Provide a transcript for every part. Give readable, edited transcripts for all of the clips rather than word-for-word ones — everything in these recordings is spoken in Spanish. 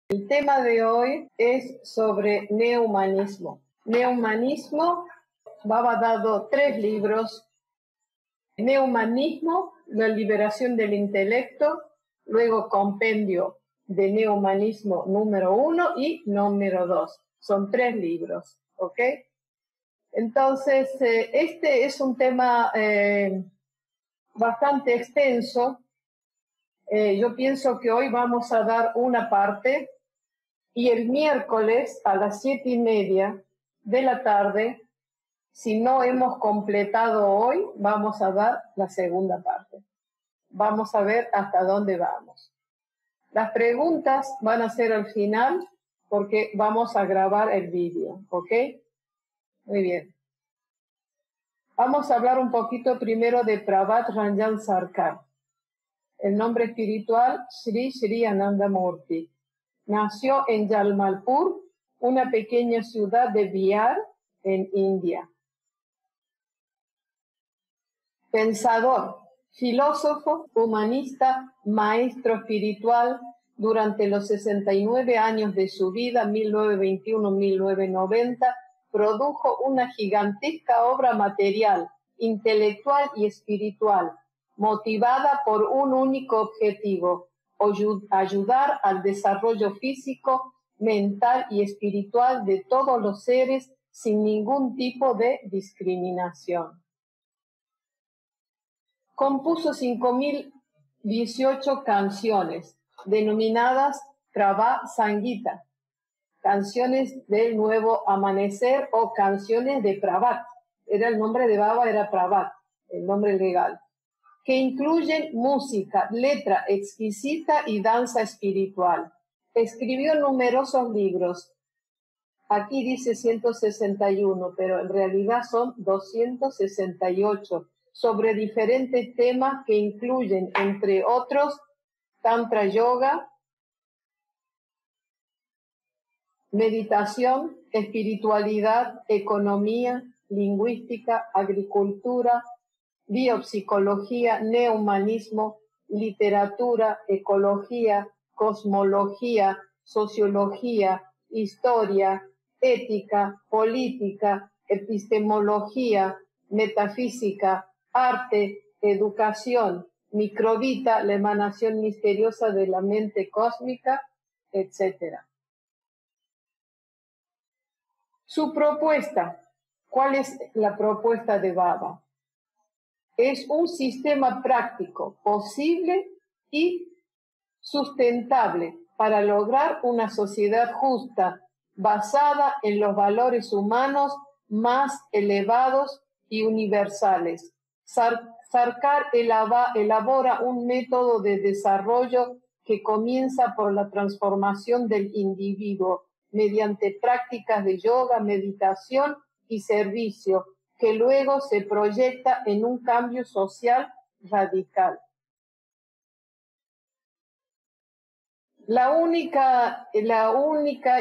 El tema de hoy es sobre neohumanismo. Neohumanismo, Baba ha dado 3 libros: Neohumanismo, la liberación del intelecto, luego compendio de neohumanismo número 1 y número 2. Son 3 libros, ¿ok? Entonces, este es un tema bastante extenso. Yo pienso que hoy vamos a dar una parte y el miércoles a las 7:30 de la tarde, si no hemos completado hoy, vamos a dar la segunda parte. Vamos a ver hasta dónde vamos. Las preguntas van a ser al final porque vamos a grabar el vídeo, ¿ok? Muy bien. Vamos a hablar un poquito primero de Prabhat Ranjan Sarkar. El nombre espiritual, Sri Sri Ananda Murti. Nació en Jamalpur, una pequeña ciudad de Bihar, en India. Pensador, filósofo, humanista, maestro espiritual. Durante los 69 años de su vida, 1921-1990, produjo una gigantesca obra material, intelectual y espiritual, motivada por un único objetivo: ayudar al desarrollo físico, mental y espiritual de todos los seres sin ningún tipo de discriminación. Compuso 5.018 canciones, denominadas Prabhat Sangita, canciones del nuevo amanecer o canciones de Prabhat. Era el nombre de Baba, era Prabhat, el nombre legal, que incluyen música, letra exquisita y danza espiritual. Escribió numerosos libros. Aquí dice 161, pero en realidad son 268, sobre diferentes temas que incluyen, entre otros, Tantra Yoga, meditación, espiritualidad, economía, lingüística, agricultura, biopsicología, neohumanismo, literatura, ecología, cosmología, sociología, historia, ética, política, epistemología, metafísica, arte, educación, microvita, la emanación misteriosa de la mente cósmica, etc. Su propuesta, ¿cuál es la propuesta de Baba? Es un sistema práctico, posible y sustentable para lograr una sociedad justa, basada en los valores humanos más elevados y universales. Sarkar elabora un método de desarrollo que comienza por la transformación del individuo mediante prácticas de yoga, meditación y servicio, que luego se proyecta en un cambio social radical. La única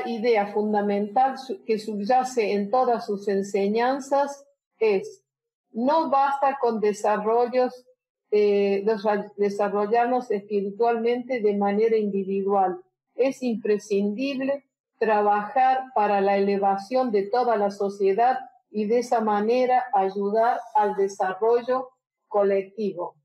idea fundamental que subyace en todas sus enseñanzas es: no basta con desarrollarnos espiritualmente de manera individual. Es imprescindible trabajar para la elevación de toda la sociedad y de esa manera ayudar al desarrollo colectivo.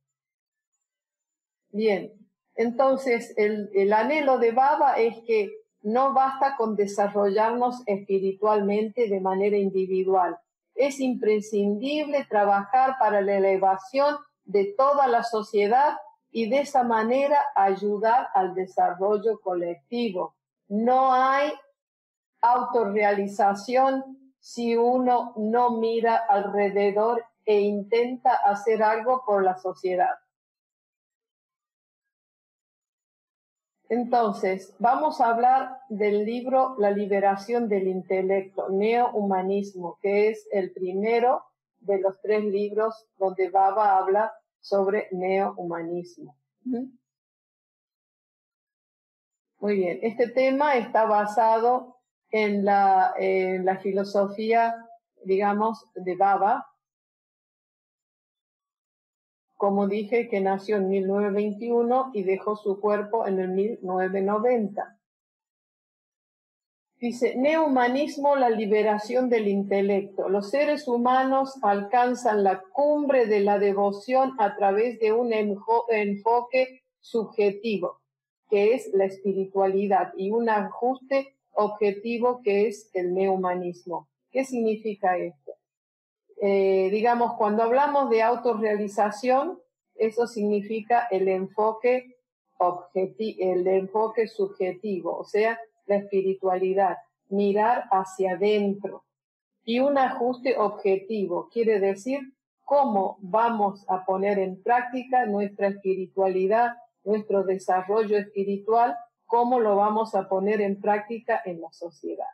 Bien. Entonces, el anhelo de Baba es que no basta con desarrollarnos espiritualmente de manera individual. Es imprescindible trabajar para la elevación de toda la sociedad y de esa manera ayudar al desarrollo colectivo. No hay autorrealización si uno no mira alrededor e intenta hacer algo por la sociedad. Entonces, vamos a hablar del libro La liberación del intelecto, Neohumanismo, que es el primero de los 3 libros donde Baba habla sobre neohumanismo. Muy bien, este tema está basado en la filosofía, digamos, de Baba. Como dije, que nació en 1921 y dejó su cuerpo en el 1990. Dice, neohumanismo, la liberación del intelecto. Los seres humanos alcanzan la cumbre de la devoción a través de un enfoque subjetivo, que es la espiritualidad, y un ajuste objetivo, que es el neohumanismo. ¿Qué significa esto? Digamos, cuando hablamos de autorrealización, eso significa el enfoque subjetivo, o sea, la espiritualidad, mirar hacia adentro. Y un ajuste objetivo quiere decir cómo vamos a poner en práctica nuestra espiritualidad, nuestro desarrollo espiritual, cómo lo vamos a poner en práctica en la sociedad.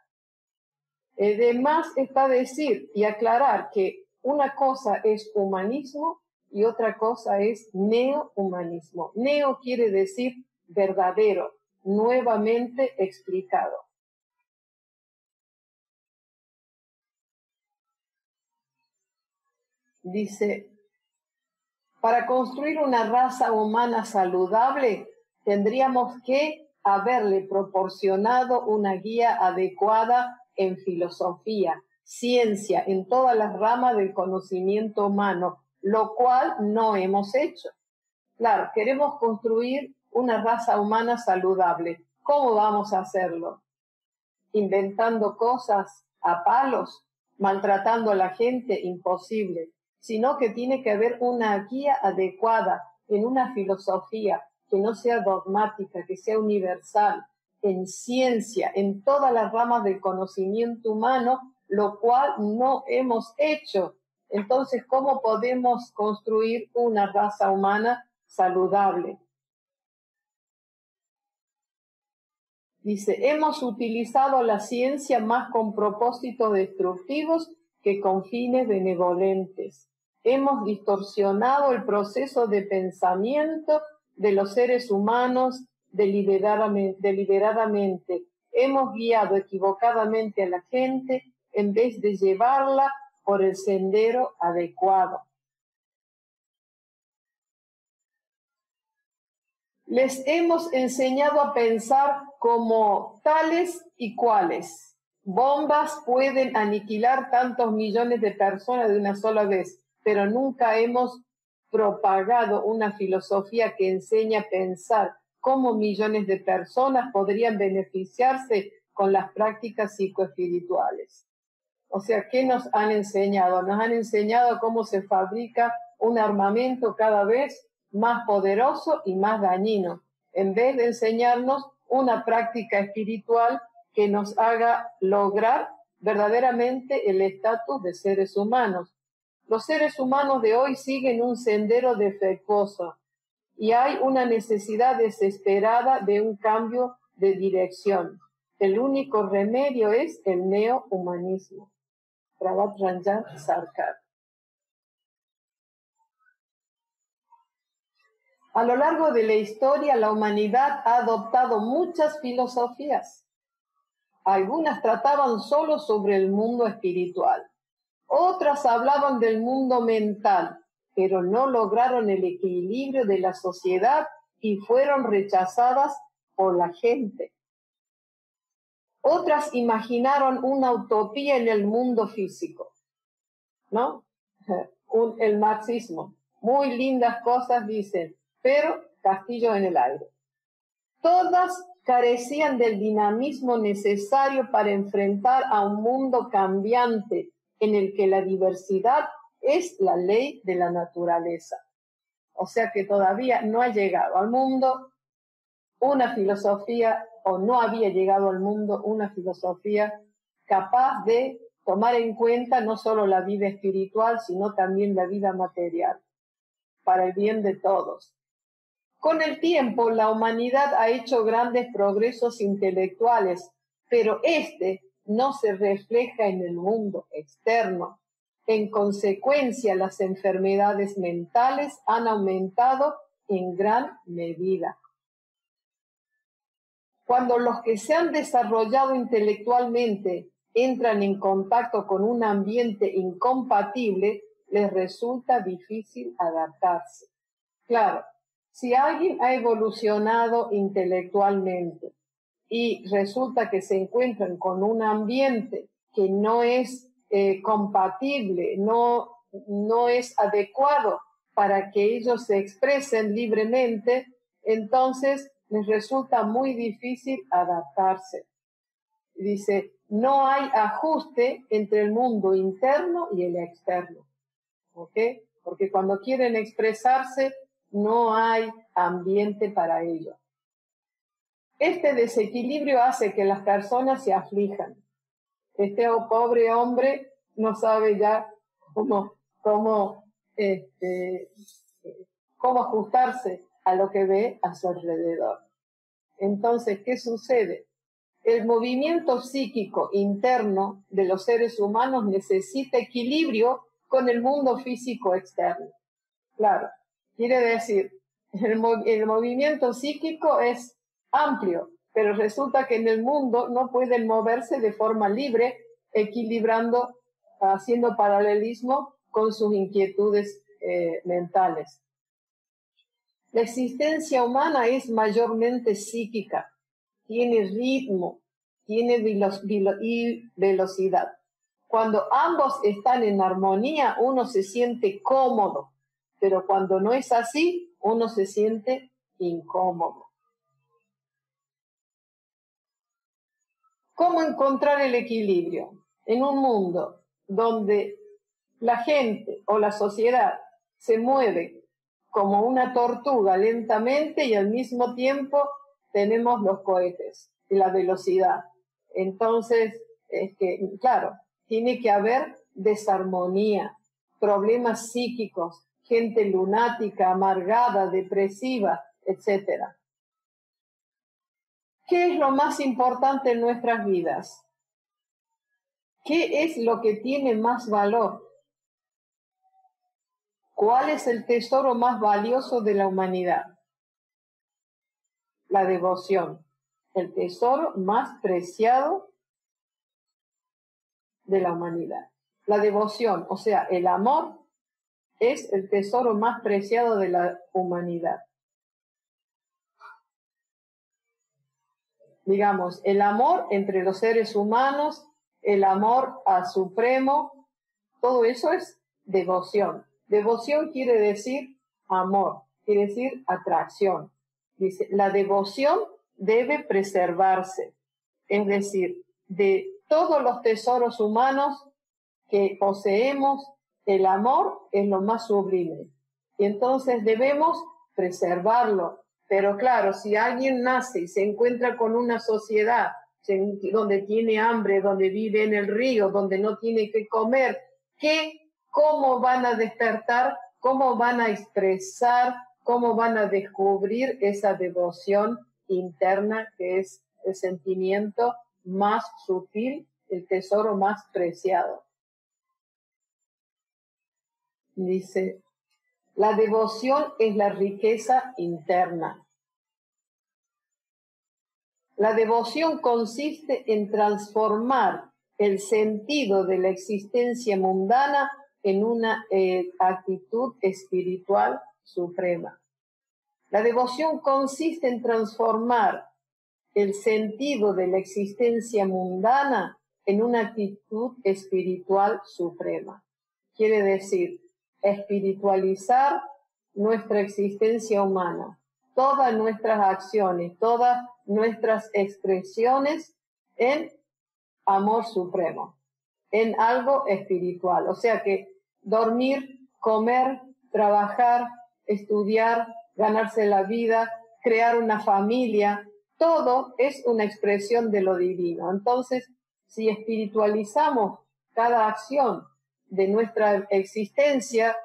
De más está decir y aclarar que una cosa es humanismo y otra cosa es neohumanismo. Neo quiere decir verdadero, nuevamente explicado. Dice, para construir una raza humana saludable, tendríamos que haberle proporcionado una guía adecuada en filosofía, ciencia, en todas las ramas del conocimiento humano, lo cual no hemos hecho. Claro, queremos construir una raza humana saludable. ¿Cómo vamos a hacerlo? ¿Inventando cosas a palos? ¿Maltratando a la gente? Imposible. Sino que tiene que haber una guía adecuada en una filosofía que no sea dogmática, que sea universal, en ciencia, en todas las ramas del conocimiento humano, lo cual no hemos hecho. Entonces, ¿cómo podemos construir una raza humana saludable? Dice, hemos utilizado la ciencia más con propósitos destructivos que con fines benevolentes. Hemos distorsionado el proceso de pensamiento de los seres humanos deliberadamente. Hemos guiado equivocadamente a la gente en vez de llevarla por el sendero adecuado. Les hemos enseñado a pensar como tales y cuales. Bombas pueden aniquilar tantos millones de personas de una sola vez, pero nunca hemos propagado una filosofía que enseña a pensar cómo millones de personas podrían beneficiarse con las prácticas psicoespirituales. O sea, ¿qué nos han enseñado? Nos han enseñado cómo se fabrica un armamento cada vez más poderoso y más dañino, en vez de enseñarnos una práctica espiritual que nos haga lograr verdaderamente el estatus de seres humanos. Los seres humanos de hoy siguen un sendero defectuoso y hay una necesidad desesperada de un cambio de dirección. El único remedio es el neohumanismo. Prabhat Ranjan Sarkar. A lo largo de la historia, la humanidad ha adoptado muchas filosofías. Algunas trataban solo sobre el mundo espiritual. Otras hablaban del mundo mental, pero no lograron el equilibrio de la sociedad y fueron rechazadas por la gente. Otras imaginaron una utopía en el mundo físico, ¿no? El marxismo. Muy lindas cosas dicen, pero castillo en el aire. Todas carecían del dinamismo necesario para enfrentar a un mundo cambiante en el que la diversidad es la ley de la naturaleza. O sea que todavía no ha llegado al mundo una filosofía, o no había llegado al mundo una filosofía capaz de tomar en cuenta no solo la vida espiritual, sino también la vida material, para el bien de todos. Con el tiempo, la humanidad ha hecho grandes progresos intelectuales, pero este no se refleja en el mundo externo. En consecuencia, las enfermedades mentales han aumentado en gran medida. Cuando los que se han desarrollado intelectualmente entran en contacto con un ambiente incompatible, les resulta difícil adaptarse. Claro, si alguien ha evolucionado intelectualmente, y resulta que se encuentran con un ambiente que no es compatible, no es adecuado para que ellos se expresen libremente, entonces les resulta muy difícil adaptarse. Dice, no hay ajuste entre el mundo interno y el externo. ¿Ok? Porque cuando quieren expresarse, no hay ambiente para ello. Este desequilibrio hace que las personas se aflijan. Este pobre hombre no sabe ya cómo ajustarse a lo que ve a su alrededor. Entonces, ¿qué sucede? El movimiento psíquico interno de los seres humanos necesita equilibrio con el mundo físico externo. Claro, quiere decir, el movimiento psíquico es amplio, pero resulta que en el mundo no pueden moverse de forma libre, equilibrando, haciendo paralelismo con sus inquietudes mentales. La existencia humana es mayormente psíquica, tiene ritmo, tiene velocidad. Cuando ambos están en armonía, uno se siente cómodo, pero cuando no es así, uno se siente incómodo. ¿Cómo encontrar el equilibrio? En un mundo donde la gente o la sociedad se mueve como una tortuga lentamente y al mismo tiempo tenemos los cohetes y la velocidad. Entonces, claro, tiene que haber desarmonía, problemas psíquicos, gente lunática, amargada, depresiva, etc. ¿Qué es lo más importante en nuestras vidas? ¿Qué es lo que tiene más valor? ¿Cuál es el tesoro más valioso de la humanidad? La devoción, el tesoro más preciado de la humanidad. La devoción, o sea, el amor, es el tesoro más preciado de la humanidad. Digamos, el amor entre los seres humanos, el amor al Supremo, todo eso es devoción. Devoción quiere decir amor, quiere decir atracción. Dice, la devoción debe preservarse, es decir, de todos los tesoros humanos que poseemos, el amor es lo más sublime. Y entonces debemos preservarlo. Pero claro, si alguien nace y se encuentra con una sociedad donde tiene hambre, donde vive en el río, donde no tiene que comer, ¿cómo van a despertar? ¿Cómo van a expresar? ¿Cómo van a descubrir esa devoción interna que es el sentimiento más sutil, el tesoro más preciado? Dice, la devoción es la riqueza interna. La devoción consiste en transformar el sentido de la existencia mundana en una actitud espiritual suprema. La devoción consiste en transformar el sentido de la existencia mundana en una actitud espiritual suprema. Quiere decir, espiritualizar nuestra existencia humana, todas nuestras acciones, todas nuestras expresiones en amor supremo, en algo espiritual. O sea que dormir, comer, trabajar, estudiar, ganarse la vida, crear una familia, todo es una expresión de lo divino. Entonces, si espiritualizamos cada acción de nuestra existencia,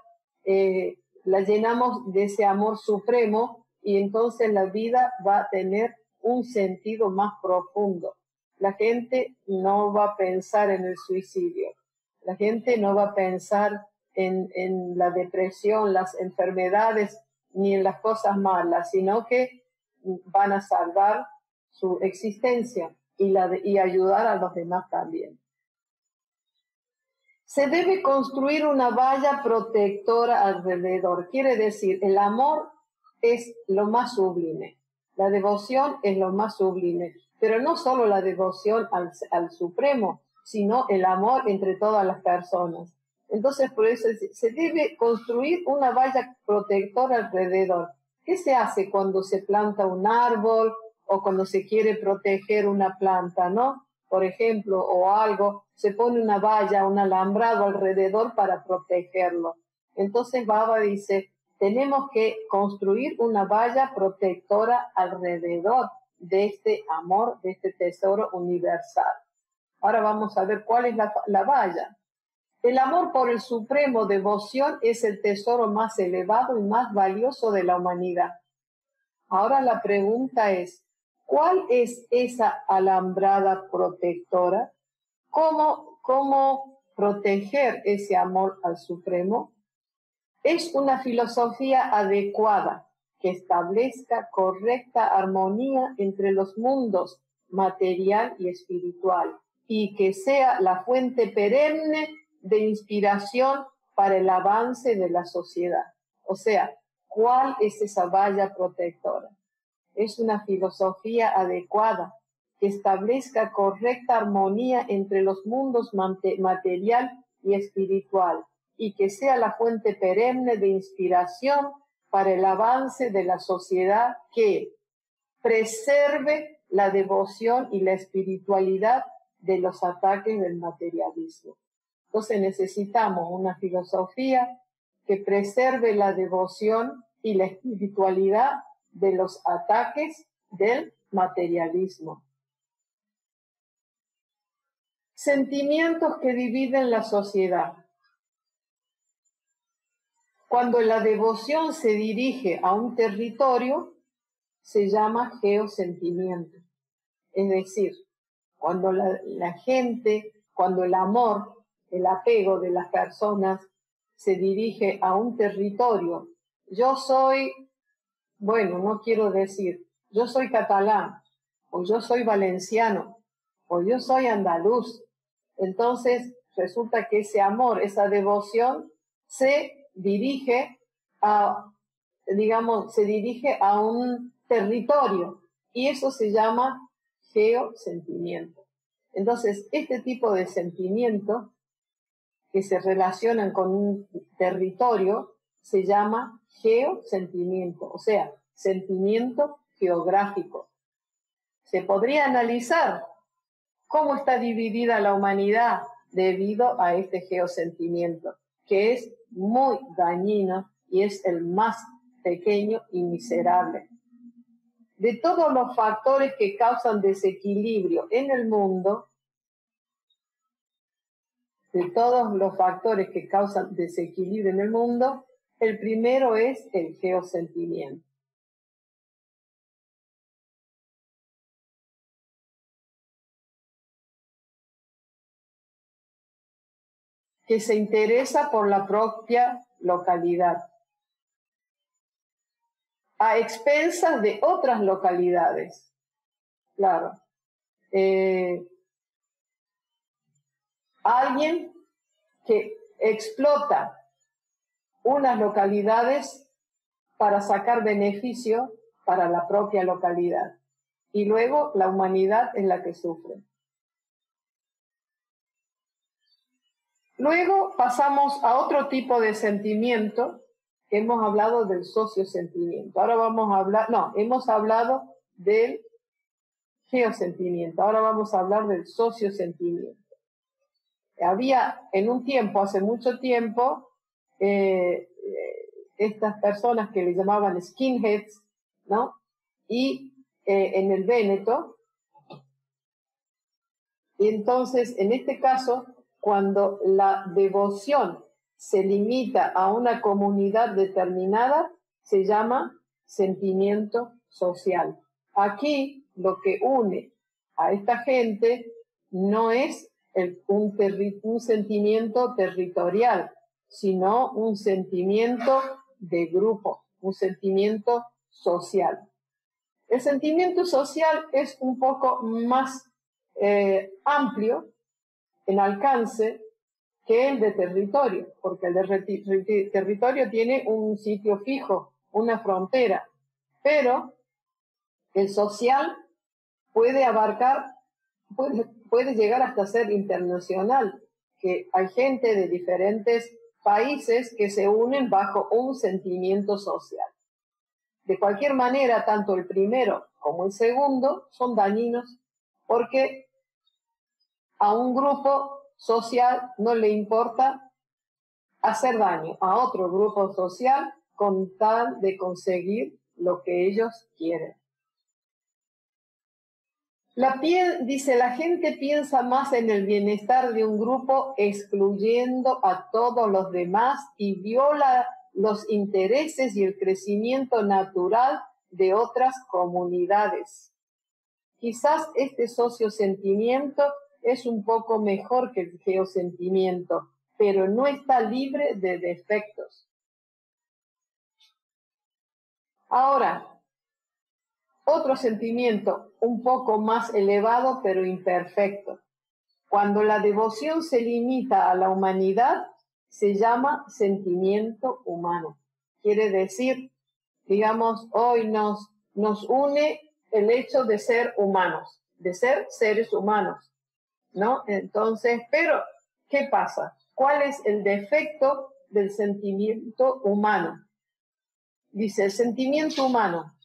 la llenamos de ese amor supremo y entonces la vida va a tener un sentido más profundo. La gente no va a pensar en el suicidio, la gente no va a pensar en la depresión, las enfermedades, ni en las cosas malas, sino que van a salvar su existencia y ayudar a los demás también. Se debe construir una valla protectora alrededor. Quiere decir, el amor es lo más sublime. La devoción es lo más sublime. pero no solo la devoción al Supremo, sino el amor entre todas las personas. Entonces, por eso se debe construir una valla protectora alrededor. ¿Qué se hace cuando se planta un árbol o cuando se quiere proteger una planta, no? Por ejemplo, o algo, se pone una valla, un alambrado alrededor para protegerlo. Entonces Baba dice, tenemos que construir una valla protectora alrededor de este amor, de este tesoro universal. Ahora vamos a ver cuál es la valla. El amor por el Supremo, devoción, es el tesoro más elevado y más valioso de la humanidad. Ahora la pregunta es, ¿cuál es esa alambrada protectora? ¿Cómo proteger ese amor al Supremo? Es una filosofía adecuada que establezca correcta armonía entre los mundos material y espiritual y que sea la fuente perenne de inspiración para el avance de la sociedad. O sea, ¿cuál es esa valla protectora? Es una filosofía adecuada que establezca correcta armonía entre los mundos material y espiritual y que sea la fuente perenne de inspiración para el avance de la sociedad, que preserve la devoción y la espiritualidad de los ataques del materialismo. Entonces necesitamos una filosofía que preserve la devoción y la espiritualidad de los ataques del materialismo. Sentimientos que dividen la sociedad. Cuando la devoción se dirige a un territorio, se llama geosentimiento. Es decir, cuando la gente, cuando el amor, el apego de las personas se dirige a un territorio. Yo soy, no quiero decir, yo soy catalán, o yo soy valenciano, o yo soy andaluz. Entonces resulta que ese amor, esa devoción, se dirige a un territorio, y eso se llama geosentimiento. Entonces, este tipo de sentimientos que se relacionan con un territorio se llama geosentimiento, o sea, sentimiento geográfico. Se podría analizar cómo está dividida la humanidad debido a este geosentimiento, que es muy dañino y es el más pequeño y miserable. De todos los factores que causan desequilibrio en el mundo, el primero es el geosentimiento. Que se interesa por la propia localidad, a expensas de otras localidades. Claro. Alguien que explota unas localidades para sacar beneficio para la propia localidad. Y luego la humanidad es la que sufre. Luego pasamos a otro tipo de sentimiento. Hemos hablado del sociosentimiento. Ahora hemos hablado del geosentimiento. Ahora vamos a hablar del sociosentimiento. Había en un tiempo, hace mucho tiempo, estas personas que le llamaban skinheads, ¿no? Y en el Véneto. Y entonces, en este caso, cuando la devoción se limita a una comunidad determinada, se llama sentimiento social. Aquí lo que une a esta gente no es un sentimiento territorial, sino un sentimiento de grupo, un sentimiento social. El sentimiento social es un poco más amplio en alcance que el de territorio, porque el de territorio tiene un sitio fijo, una frontera, pero el social puede abarcar, puede llegar hasta ser internacional, que hay gente de diferentes países que se unen bajo un sentimiento social. De cualquier manera, tanto el primero como el segundo son dañinos porque a un grupo social no le importa hacer daño a otro grupo social con tal de conseguir lo que ellos quieren. Dice, la gente piensa más en el bienestar de un grupo excluyendo a todos los demás y viola los intereses y el crecimiento natural de otras comunidades. Quizás este sociosentimiento es un poco mejor que el geosentimiento, pero no está libre de defectos. Ahora, otro sentimiento un poco más elevado pero imperfecto. Cuando la devoción se limita a la humanidad, se llama sentimiento humano. Quiere decir, digamos, hoy nos une el hecho de ser humanos, de ser seres humanos, ¿no? Entonces, pero, ¿qué pasa? ¿Cuál es el defecto del sentimiento humano? Dice, el sentimiento humano.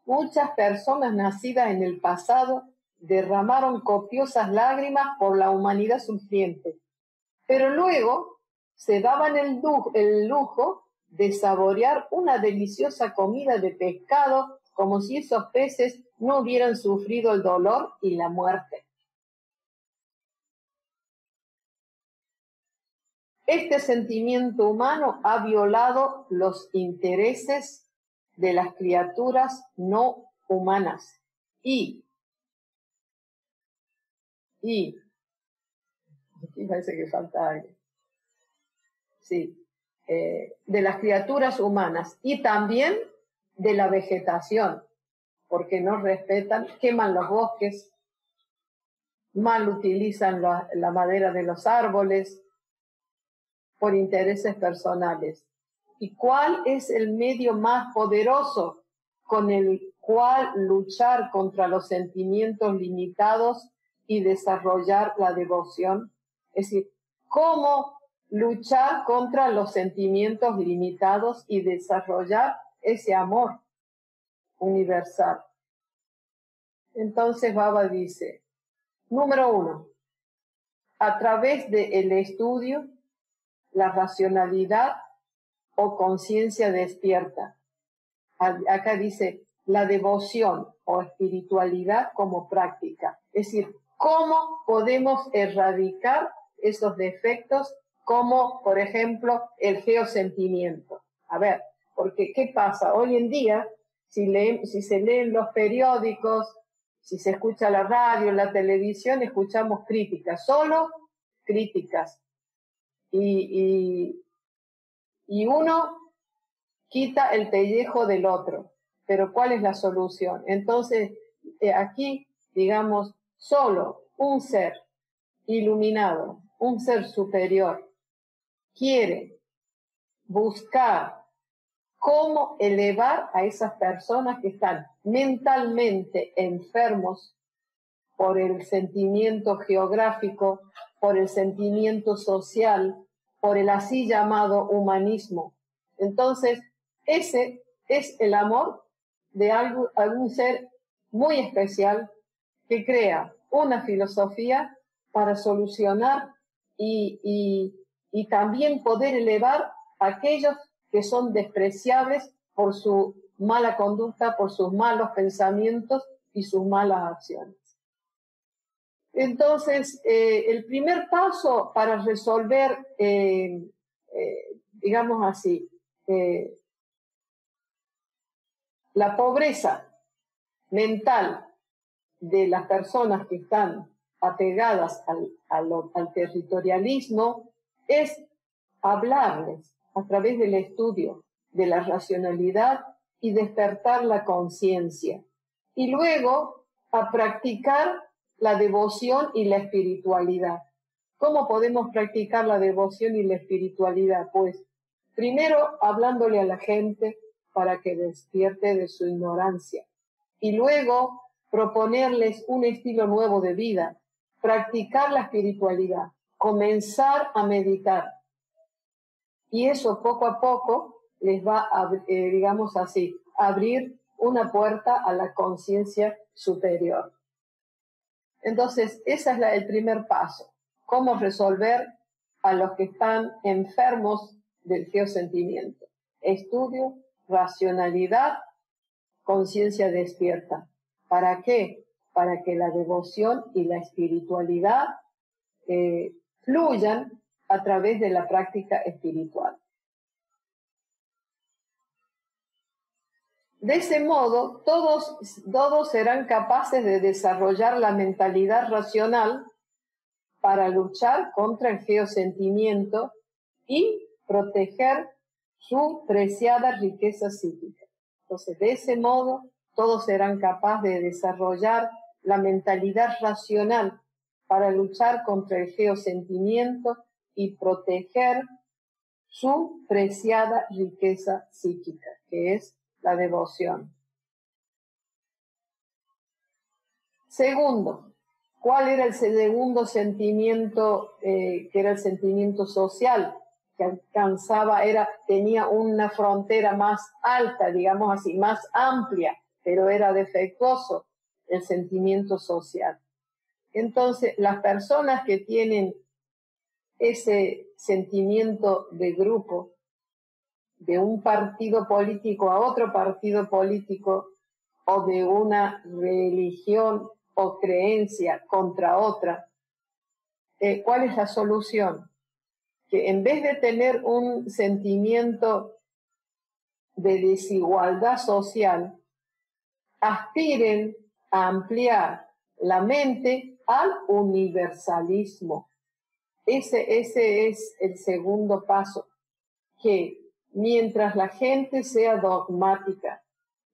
Muchas personas nacidas en el pasado derramaron copiosas lágrimas por la humanidad sufriente, pero luego se daban el lujo de saborear una deliciosa comida de pescado como si esos peces no hubieran sufrido el dolor y la muerte. Este sentimiento humano ha violado los intereses de las criaturas no humanas y aquí parece que falta algo. Sí, de las criaturas humanas y también de la vegetación, porque no respetan, queman los bosques, mal utilizan la madera de los árboles por intereses personales. ¿Y cuál es el medio más poderoso con el cual luchar contra los sentimientos limitados y desarrollar la devoción? Es decir, ¿cómo luchar contra los sentimientos limitados y desarrollar ese amor universal? Entonces Baba dice, número 1, a través del estudio, la racionalidad o conciencia despierta. Acá dice la devoción o espiritualidad como práctica. Es decir, ¿cómo podemos erradicar esos defectos como, por ejemplo, el geosentimiento? A ver, porque ¿qué pasa? Hoy en día, si se leen los periódicos, si se escucha la radio, la televisión, escuchamos críticas, solo críticas. Y uno quita el pellejo del otro. Pero ¿cuál es la solución? Entonces, aquí, digamos, solo un ser iluminado, un ser superior, quiere buscar cómo elevar a esas personas que están mentalmente enfermos por el sentimiento geográfico, por el sentimiento social, por el así llamado humanismo. Entonces, ese es el amor de algún ser muy especial que crea una filosofía para solucionar y también poder elevar a aquellos que son despreciables por su mala conducta, por sus malos pensamientos y sus malas acciones. Entonces, el primer paso para resolver, digamos así, la pobreza mental de las personas que están apegadas al territorialismo es hablarles a través del estudio de la racionalidad y despertar la conciencia. Y luego a practicar la devoción y la espiritualidad. ¿Cómo podemos practicar la devoción y la espiritualidad? Pues primero hablándole a la gente para que despierte de su ignorancia y luego proponerles un estilo nuevo de vida, practicar la espiritualidad, comenzar a meditar. Y eso poco a poco les va a, digamos así, abrir una puerta a la conciencia superior. Entonces, ese es el primer paso. Cómo resolver a los que están enfermos del geosentimiento. Estudio, racionalidad, conciencia despierta. ¿Para qué? Para que la devoción y la espiritualidad fluyan a través de la práctica espiritual. De ese modo, todos serán capaces de desarrollar la mentalidad racional para luchar contra el geosentimiento y proteger su preciada riqueza psíquica. Entonces, de ese modo, todos serán capaces de desarrollar la mentalidad racional para luchar contra el geosentimiento y proteger su preciada riqueza psíquica, que es la devoción. Segundo, ¿cuál era el segundo sentimiento, que era el sentimiento social, que alcanzaba, tenía una frontera más alta, digamos así, más amplia, pero era defectuoso, el sentimiento social? Entonces, las personas que tienen ese sentimiento de grupo, de un partido político a otro partido político, o de una religión o creencia contra otra, ¿cuál es la solución? Que en vez de tener un sentimiento de desigualdad social, aspiren a ampliar la mente al universalismo. Ese es el segundo paso, que mientras la gente sea dogmática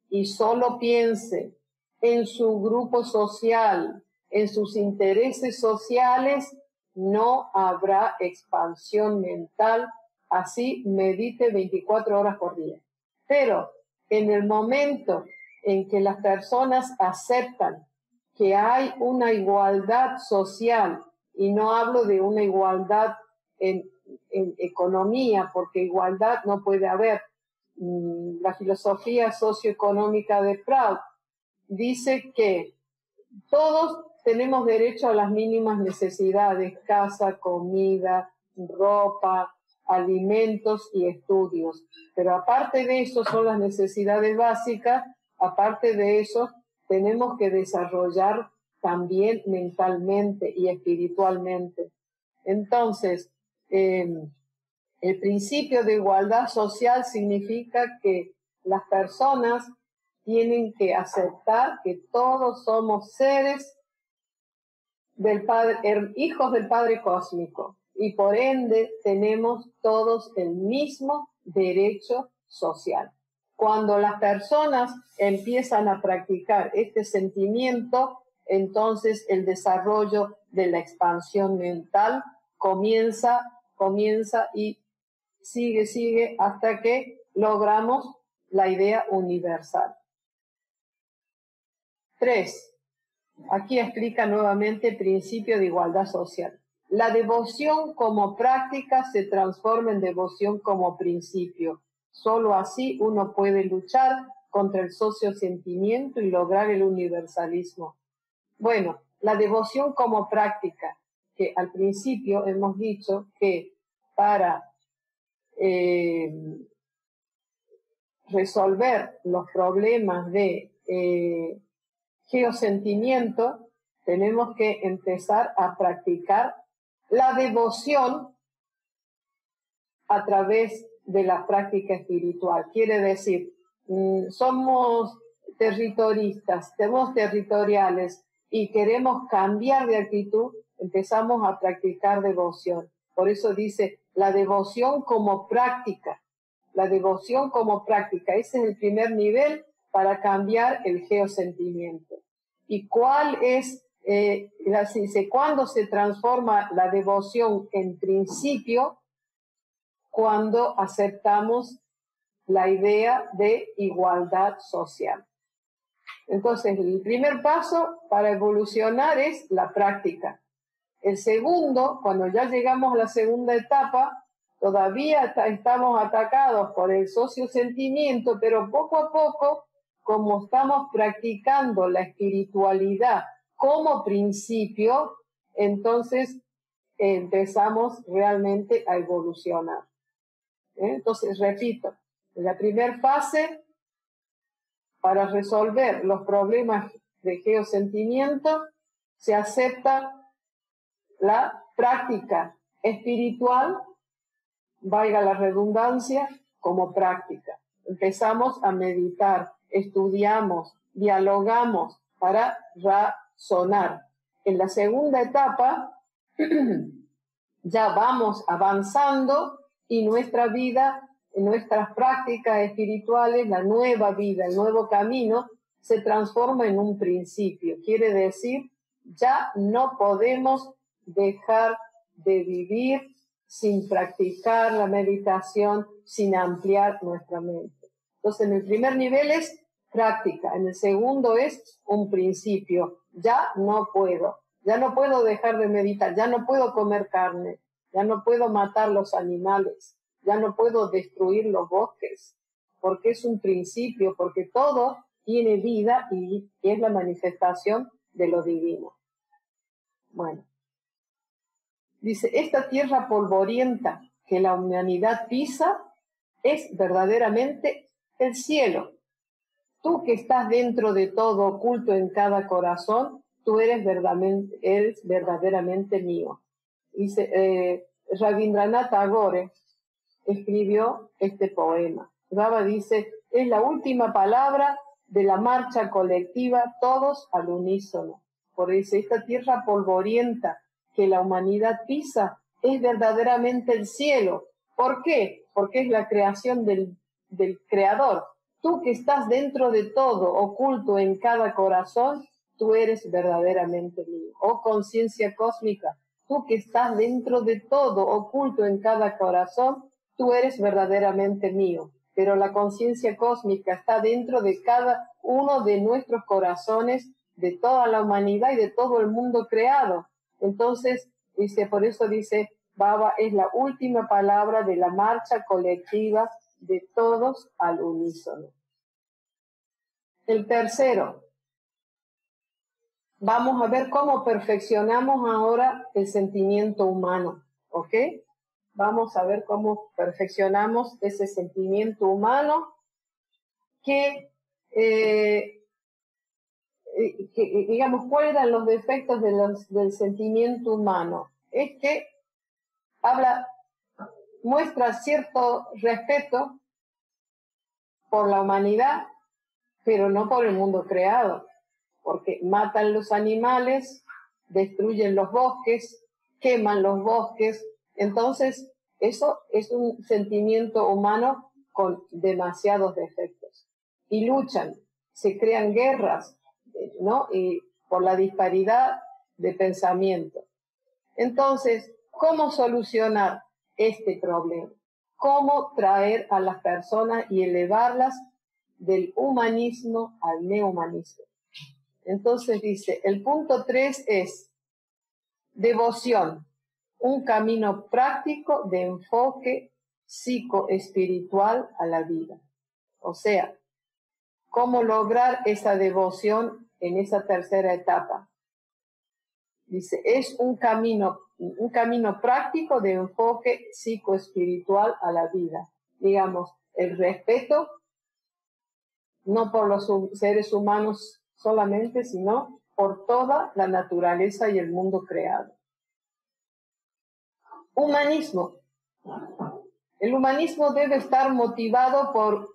y solo piense en su grupo social, en sus intereses sociales, no habrá expansión mental, así medite 24 horas por día. Pero en el momento en que las personas aceptan que hay una igualdad social, y no hablo de una igualdad en economía, porque igualdad no puede haber. La filosofía socioeconómica de Freud dice que todos tenemos derecho a las mínimas necesidades: casa, comida, ropa, alimentos y estudios. Pero aparte de eso, son las necesidades básicas. Aparte de eso, tenemos que desarrollar también mentalmente y espiritualmente. Entonces, el principio de igualdad social significa que las personas tienen que aceptar que todos somos seres del Padre, hijos del Padre Cósmico, y por ende tenemos todos el mismo derecho social. Cuando las personas empiezan a practicar este sentimiento, entonces el desarrollo de la expansión mental comienza y sigue hasta que logramos la idea universal. 3. Aquí explica nuevamente el principio de igualdad social. La devoción como práctica se transforma en devoción como principio. Solo así uno puede luchar contra el sociosentimiento y lograr el universalismo. Bueno, la devoción como práctica, que al principio hemos dicho que para resolver los problemas de geosentimiento, tenemos que empezar a practicar la devoción a través de la práctica espiritual. Quiere decir, somos territorialistas y queremos cambiar de actitud, empezamos a practicar devoción. Por eso dice la devoción como práctica. La devoción como práctica, ese es el primer nivel para cambiar el geosentimiento. ¿Y cuál es, cuándo se transforma la devoción en principio? Cuando aceptamos la idea de igualdad social. Entonces, el primer paso para evolucionar es la práctica. El segundo, cuando ya llegamos a la segunda etapa, todavía estamos atacados por el sociosentimiento, pero poco a poco, como estamos practicando la espiritualidad como principio, entonces empezamos realmente a evolucionar. Entonces, repito, en la primera fase, para resolver los problemas de geosentimiento, se acepta la práctica espiritual, valga la redundancia, como práctica. Empezamos a meditar, estudiamos, dialogamos para razonar. En la segunda etapa ya vamos avanzando y nuestra vida, en nuestras prácticas espirituales, la nueva vida, el nuevo camino, se transforma en un principio. Quiere decir, ya no podemos dejar de vivir sin practicar la meditación, sin ampliar nuestra mente. Entonces, en el primer nivel es práctica, en el segundo es un principio. Ya no puedo dejar de meditar, ya no puedo comer carne, ya no puedo matar los animales, ya no puedo destruir los bosques, porque es un principio, porque todo tiene vida y es la manifestación de lo divino. Bueno, dice, esta tierra polvorienta que la humanidad pisa es verdaderamente el cielo. Tú que estás dentro de todo, oculto en cada corazón, tú eres verdaderamente mío. Dice, Rabindranath Tagore escribió este poema. Rava dice, es la última palabra de la marcha colectiva, todos al unísono. Por eso, esta tierra polvorienta que la humanidad pisa es verdaderamente el cielo. ¿Por qué? Porque es la creación del Creador. Tú que estás dentro de todo, oculto en cada corazón, tú eres verdaderamente mío. Oh conciencia cósmica, tú que estás dentro de todo, oculto en cada corazón, tú eres verdaderamente mío. Pero la conciencia cósmica está dentro de cada uno de nuestros corazones, de toda la humanidad y de todo el mundo creado. Entonces, dice, por eso dice, Baba es la última palabra de la marcha colectiva de todos al unísono. El tercero, vamos a ver cómo perfeccionamos ahora el sentimiento humano, ¿ok? Vamos a ver cómo perfeccionamos ese sentimiento humano que digamos, ¿cuáles eran los defectos del sentimiento humano? Es que muestra cierto respeto por la humanidad, pero no por el mundo creado, porque matan los animales, destruyen los bosques, queman los bosques. Entonces, eso es un sentimiento humano con demasiados defectos. Y luchan, se crean guerras, ¿no? Y por la disparidad de pensamiento. Entonces, ¿cómo solucionar este problema? ¿Cómo traer a las personas y elevarlas del humanismo al neohumanismo? Entonces dice, el punto 3 es devoción, un camino práctico de enfoque psicoespiritual a la vida. O sea, ¿cómo lograr esa devoción en esa tercera etapa? Dice, es un camino práctico de enfoque psicoespiritual a la vida. Digamos, el respeto, no por los seres humanos solamente, sino por toda la naturaleza y el mundo creado. Humanismo. El humanismo debe estar motivado por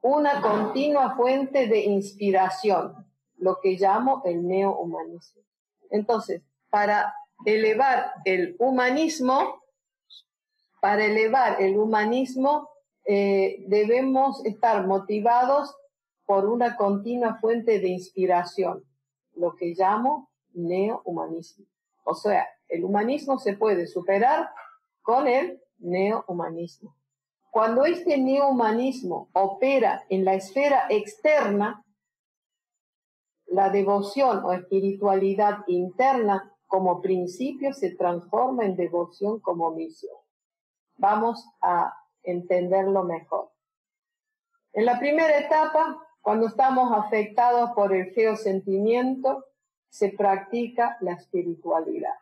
una continua fuente de inspiración, lo que llamo el neohumanismo. Entonces, para elevar el humanismo, debemos estar motivados por una continua fuente de inspiración, lo que llamo neohumanismo. O sea, el humanismo se puede superar con el neohumanismo. Cuando este neohumanismo opera en la esfera externa, la devoción o espiritualidad interna como principio se transforma en devoción como misión. Vamos a entenderlo mejor. En la primera etapa, cuando estamos afectados por el geosentimiento, se practica la espiritualidad.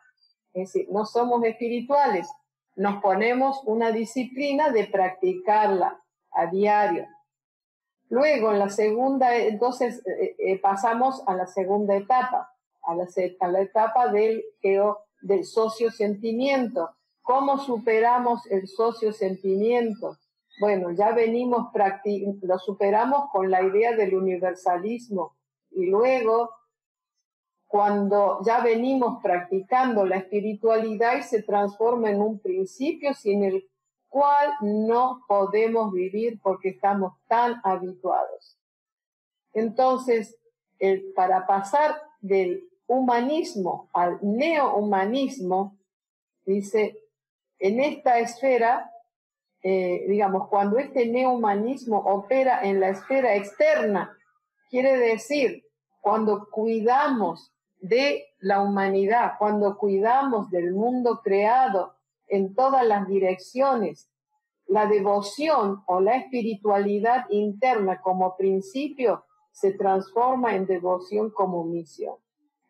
Es decir, no somos espirituales, nos ponemos una disciplina de practicarla a diario. Luego, en la segunda, entonces pasamos a la segunda etapa, a la etapa del sociosentimiento. ¿Cómo superamos el sociosentimiento? Bueno, ya lo superamos con la idea del universalismo y luego, cuando ya venimos practicando la espiritualidad y se transforma en un principio sin el cual no podemos vivir porque estamos tan habituados. Entonces, para pasar del humanismo al neohumanismo, dice, en esta esfera, cuando este neohumanismo opera en la esfera externa, quiere decir, cuando cuidamos de la humanidad, cuando cuidamos del mundo creado en todas las direcciones, la devoción o la espiritualidad interna como principio se transforma en devoción como misión.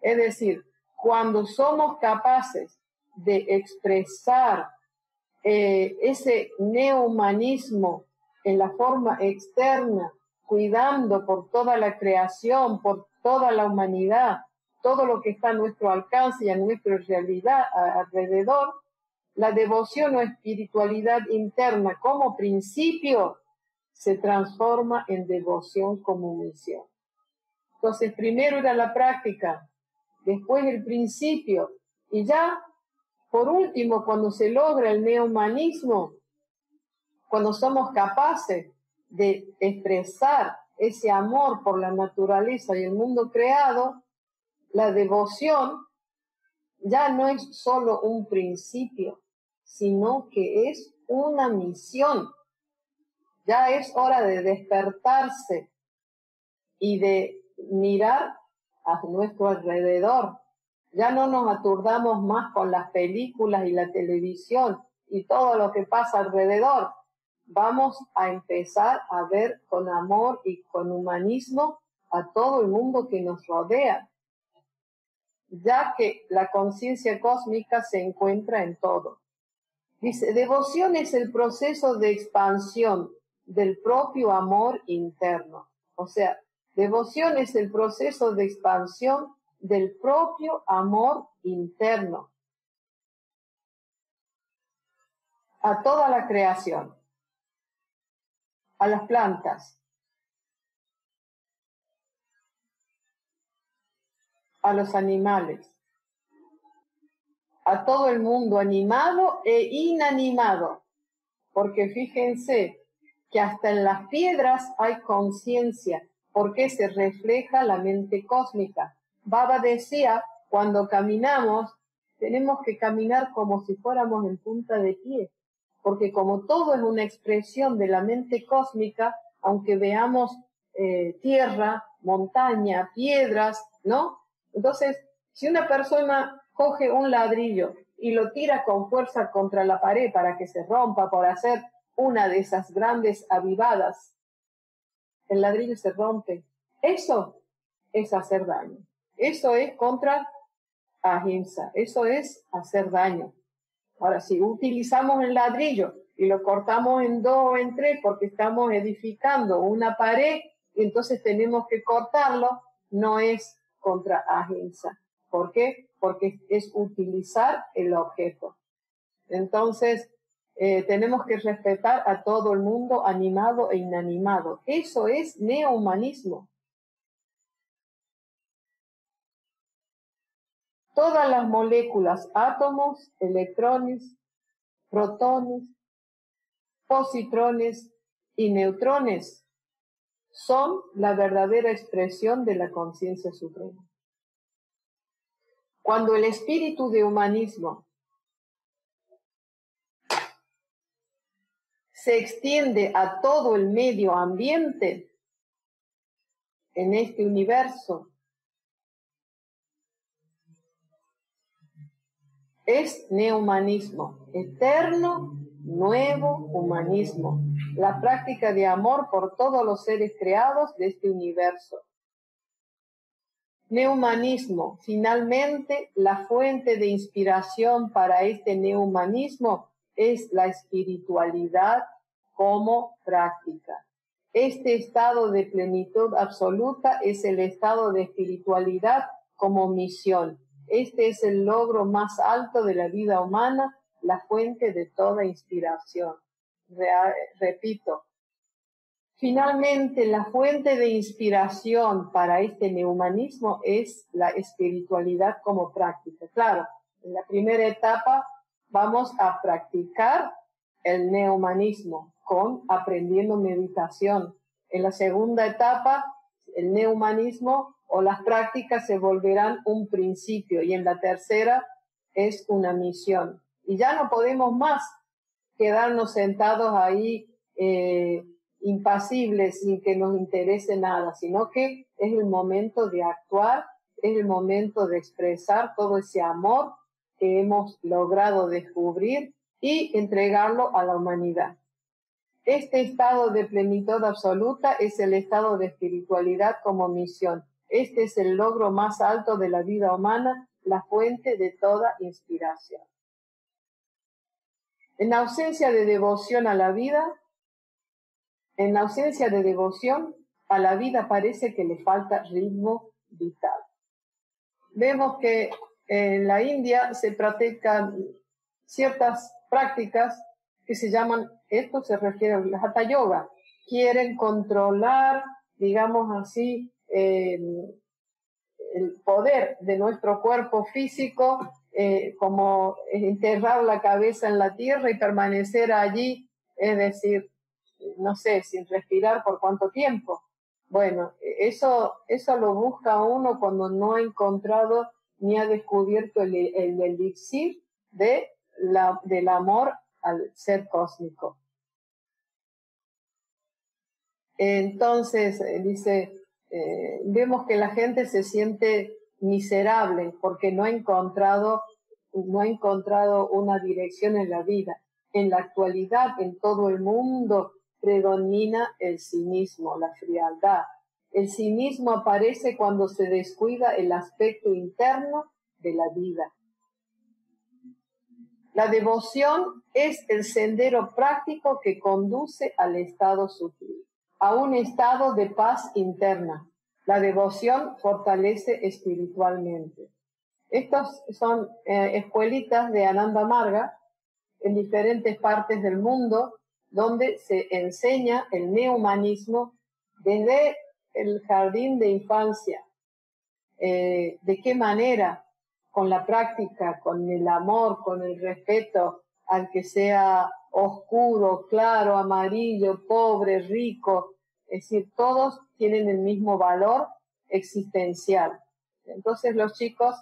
Es decir, cuando somos capaces de expresar ese neohumanismo en la forma externa, cuidando por toda la creación, por toda la humanidad, todo lo que está a nuestro alcance y a nuestra realidad alrededor, la devoción o espiritualidad interna como principio se transforma en devoción como misión. Entonces, primero era la práctica, después el principio, y ya, por último, cuando se logra el neohumanismo, cuando somos capaces de expresar ese amor por la naturaleza y el mundo creado, la devoción ya no es solo un principio, sino que es una misión. Ya es hora de despertarse y de mirar a nuestro alrededor. Ya no nos aturdamos más con las películas y la televisión y todo lo que pasa alrededor. Vamos a empezar a ver con amor y con humanismo a todo el mundo que nos rodea, ya que la conciencia cósmica se encuentra en todo. Dice, devoción es el proceso de expansión del propio amor interno. O sea, devoción es el proceso de expansión del propio amor interno a toda la creación, a las plantas, a los animales, a todo el mundo animado e inanimado, porque fíjense que hasta en las piedras hay conciencia, porque se refleja la mente cósmica. Baba decía, cuando caminamos, tenemos que caminar como si fuéramos en punta de pie, porque como todo es una expresión de la mente cósmica, aunque veamos tierra, montaña, piedras, ¿no? Entonces, si una persona coge un ladrillo y lo tira con fuerza contra la pared para que se rompa, por hacer una de esas grandes avivadas, el ladrillo se rompe. Eso es hacer daño. Eso es contra ahimsa. Eso es hacer daño. Ahora, si utilizamos el ladrillo y lo cortamos en 2 o en 3 porque estamos edificando una pared, y entonces tenemos que cortarlo, no es contra ahimsa. ¿Por qué? Porque es utilizar el objeto. Entonces, tenemos que respetar a todo el mundo, animado e inanimado. Eso es neohumanismo. Todas las moléculas, átomos, electrones, protones, positrones y neutrones son la verdadera expresión de la conciencia suprema. Cuando el espíritu de humanismo se extiende a todo el medio ambiente en este universo, es neohumanismo, eterno, nuevo humanismo, la práctica de amor por todos los seres creados de este universo. Neohumanismo, finalmente, la fuente de inspiración para este neohumanismo es la espiritualidad como práctica. Este estado de plenitud absoluta es el estado de espiritualidad como misión. Este es el logro más alto de la vida humana, la fuente de toda inspiración. Repito, finalmente la fuente de inspiración para este neohumanismo es la espiritualidad como práctica. Claro, en la primera etapa vamos a practicar el neohumanismo con aprendiendo meditación. En la segunda etapa, el neohumanismo o las prácticas se volverán un principio, y en la tercera es una misión. Y ya no podemos más quedarnos sentados ahí impasibles sin que nos interese nada, sino que es el momento de actuar, es el momento de expresar todo ese amor que hemos logrado descubrir y entregarlo a la humanidad. Este estado de plenitud absoluta es el estado de espiritualidad como misión. Este es el logro más alto de la vida humana, la fuente de toda inspiración. En ausencia de devoción a la vida, parece que le falta ritmo vital. Vemos que en la India se practican ciertas prácticas que se llaman, esto se refiere al Hatha Yoga, quieren controlar, digamos así, el poder de nuestro cuerpo físico, como enterrar la cabeza en la tierra y permanecer allí, es decir, no sé, sin respirar por cuánto tiempo. Bueno, eso lo busca uno cuando no ha encontrado ni ha descubierto el elixir del amor al ser cósmico. Entonces, dice, vemos que la gente se siente miserable porque no ha encontrado una dirección en la vida. En la actualidad, en todo el mundo, predomina el cinismo, la frialdad. El cinismo aparece cuando se descuida el aspecto interno de la vida. La devoción es el sendero práctico que conduce al estado sutil, a un estado de paz interna. La devoción fortalece espiritualmente. Estas son escuelitas de Ananda Marga en diferentes partes del mundo, donde se enseña el neohumanismo desde el jardín de infancia. ¿De qué manera? Con la práctica, con el amor, con el respeto al que sea oscuro, claro, amarillo, pobre, rico. Es decir, todos tienen el mismo valor existencial. Entonces los chicos,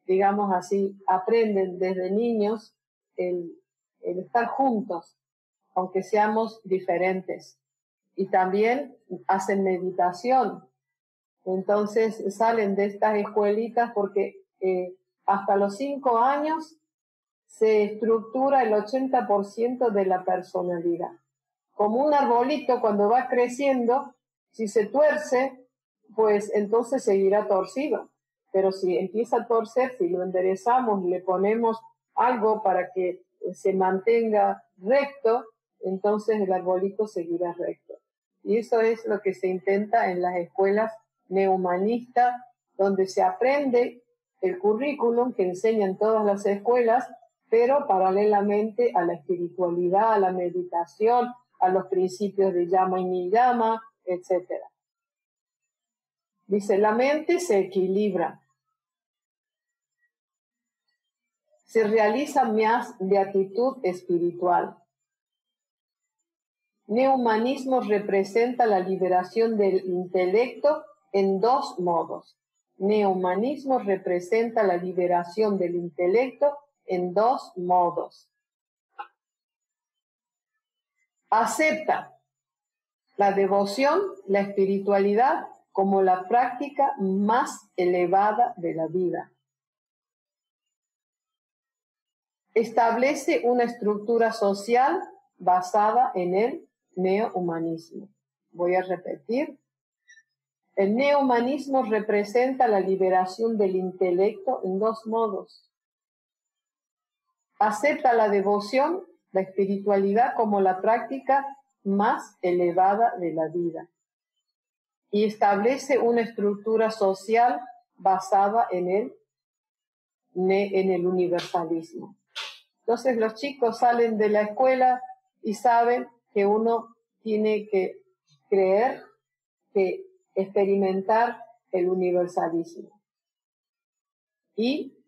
digamos así, aprenden desde niños el estar juntos, aunque seamos diferentes. Y también hacen meditación. Entonces salen de estas escuelitas porque hasta los 5 años se estructura el 80% de la personalidad. Como un arbolito cuando va creciendo, si se tuerce, pues entonces seguirá torcido. Pero si empieza a torcer, si lo enderezamos y le ponemos algo para que se mantenga recto, entonces el arbolito seguirá recto. Y eso es lo que se intenta en las escuelas neohumanista, donde se aprende el currículum que enseñan todas las escuelas, pero paralelamente a la espiritualidad, a la meditación, a los principios de llama y niyama, etc. Dice, la mente se equilibra, se realiza más beatitud espiritual. Neohumanismo representa la liberación del intelecto en 2 modos. Neohumanismo representa la liberación del intelecto en 2 modos. Acepta la devoción, la espiritualidad, como la práctica más elevada de la vida. establece una estructura social basada en el neohumanismo. Voy a repetir. El neohumanismo representa la liberación del intelecto en dos modos. Acepta la devoción, la espiritualidad como la práctica más elevada de la vida y establece una estructura social basada en el universalismo. Entonces los chicos salen de la escuela y saben que uno tiene que creer, que experimentar el universalismo y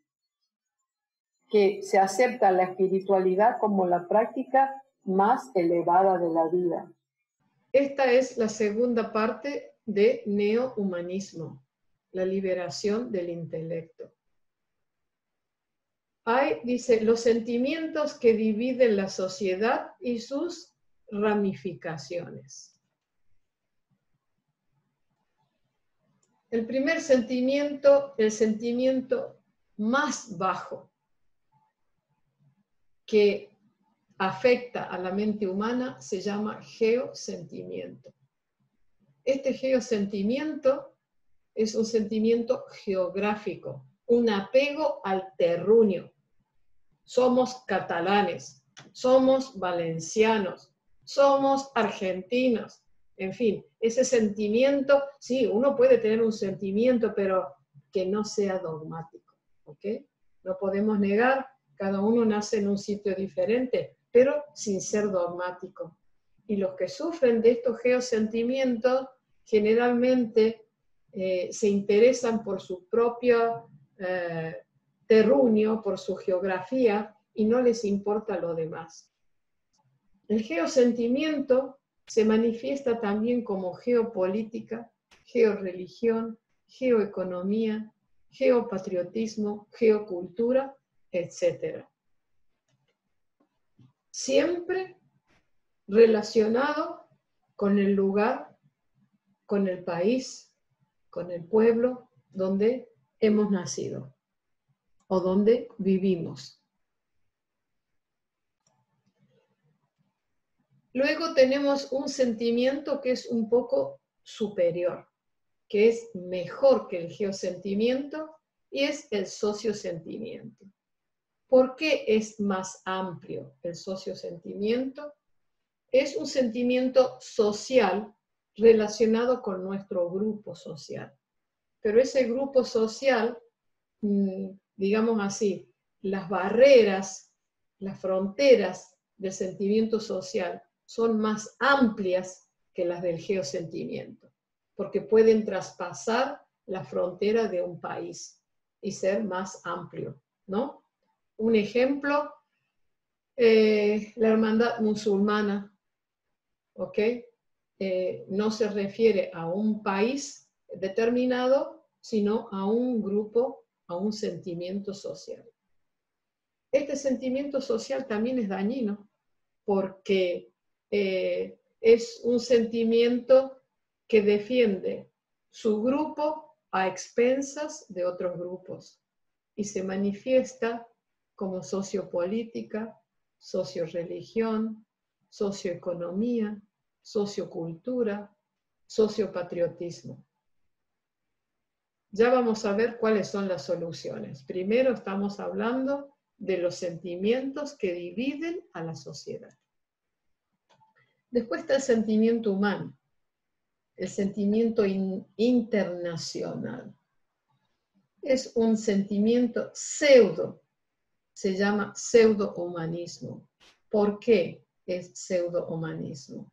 que se acepta la espiritualidad como la práctica más elevada de la vida. Esta es la segunda parte de neohumanismo, la liberación del intelecto. Hay, dice, los sentimientos que dividen la sociedad y sus ramificaciones. El primer sentimiento, el sentimiento más bajo que afecta a la mente humana, se llama geosentimiento. Este geosentimiento es un sentimiento geográfico, un apego al terruño. Somos catalanes, somos valencianos, somos argentinos. En fin, ese sentimiento, sí, uno puede tener un sentimiento, pero que no sea dogmático, ¿ok? No podemos negar, cada uno nace en un sitio diferente, pero sin ser dogmático. Y los que sufren de estos geosentimientos generalmente se interesan por su propio terruño, por su geografía, y no les importa lo demás. El geosentimiento se manifiesta también como geopolítica, georreligión, geoeconomía, geopatriotismo, geocultura, etc. Siempre relacionado con el lugar, con el país, con el pueblo donde hemos nacido o donde vivimos. Luego tenemos un sentimiento que es un poco superior, que es mejor que el geosentimiento, y es el sociosentimiento. ¿Por qué es más amplio el sociosentimiento? Es un sentimiento social relacionado con nuestro grupo social. Pero ese grupo social, digamos así, las barreras, las fronteras del sentimiento social son más amplias que las del geosentimiento, porque pueden traspasar la frontera de un país y ser más amplio, ¿no? Un ejemplo, la hermandad musulmana, ¿ok? No se refiere a un país determinado, sino a un grupo, a un sentimiento social. Este sentimiento social también es dañino, porque es un sentimiento que defiende su grupo a expensas de otros grupos y se manifiesta como sociopolítica, socioreligión, socioeconomía, sociocultura, sociopatriotismo. Ya vamos a ver cuáles son las soluciones. Primero estamos hablando de los sentimientos que dividen a la sociedad. Después está el sentimiento humano, el sentimiento internacional. Es un sentimiento pseudo, se llama pseudo-humanismo. ¿Por qué es pseudo-humanismo?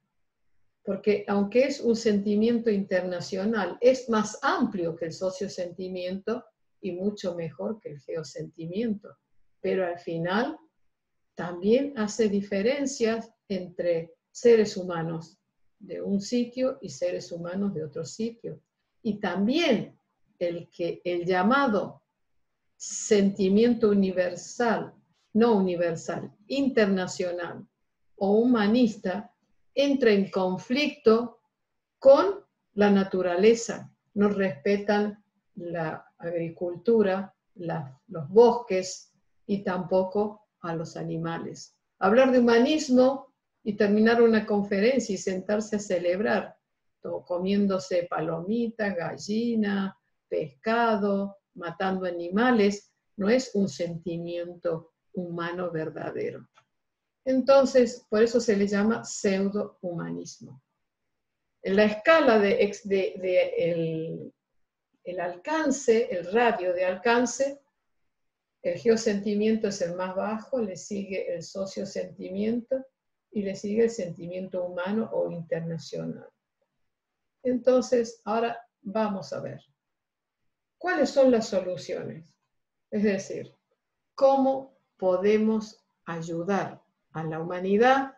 Porque aunque es un sentimiento internacional, es más amplio que el sociosentimiento y mucho mejor que el geosentimiento. Pero al final también hace diferencias entre seres humanos de un sitio y seres humanos de otro sitio. Y también el llamado sentimiento universal, no universal, internacional o humanista, entra en conflicto con la naturaleza. No respetan la agricultura, los bosques y tampoco a los animales. Hablar de humanismo y terminar una conferencia y sentarse a celebrar, comiéndose palomitas, gallina, pescado, matando animales, no es un sentimiento humano verdadero. Entonces, por eso se le llama pseudo-humanismo. En la escala el alcance, el radio de alcance, el geosentimiento es el más bajo, le sigue el sociosentimiento y le sigue el sentimiento humano o internacional. Entonces, ahora vamos a ver, ¿cuáles son las soluciones? Es decir, ¿cómo podemos ayudar a la humanidad